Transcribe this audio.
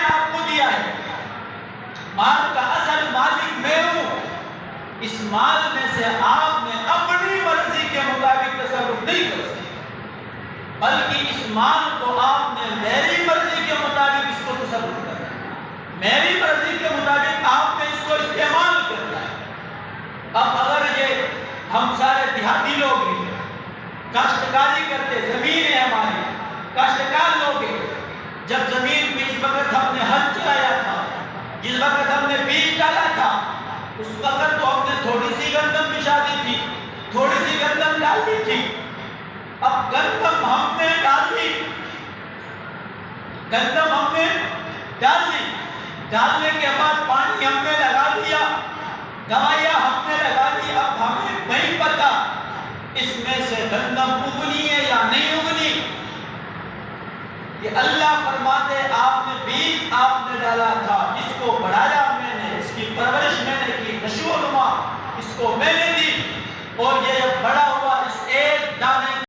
آپ کو دیا ہے، مال کا اصل مالک میں ہوں، اس مال میں سے آپ نے اپنی مرضی کے مطابق تصرف نہیں کر سکتے، بلکہ اس مال کو آپ نے میری مرضی کے مطابق اس کو تصرف کرنا ہے، میری مرضی کے مطابق آپ نے اس کو استعمال کرنا ہے۔ اب اگر یہ ہم سارے دیہاتی لوگ ہیں، کاشتکاری کرتے، زمین ہے ہماری، کاشتکار لوگ ہیں، جب زمین پہ اس وقت ہم نے ہل چلایا تھا، جس وقت ہم نے بیج ڈالا تھا، اس وقت تو ہم نے تھوڑی سی گندم بچھا دی تھی، تھوڑی سی گندم ڈال دی تھی۔ اب گندم ہم نے ڈالی، گندم ہم نے ڈالی، ڈالنے کے بعد پانی ہم نے لگا دیا، دوائیاں ہم نے لگا دی، اب ہمیں نہیں پتا اس میں سے گندم اگنی ہے یا نہیں اگنی۔ یہ اللہ فرماتے آپ نے بیج آپ نے ڈالا تھا، اس کو بڑھایا میں نے، اس کی پرورش میں نے کی،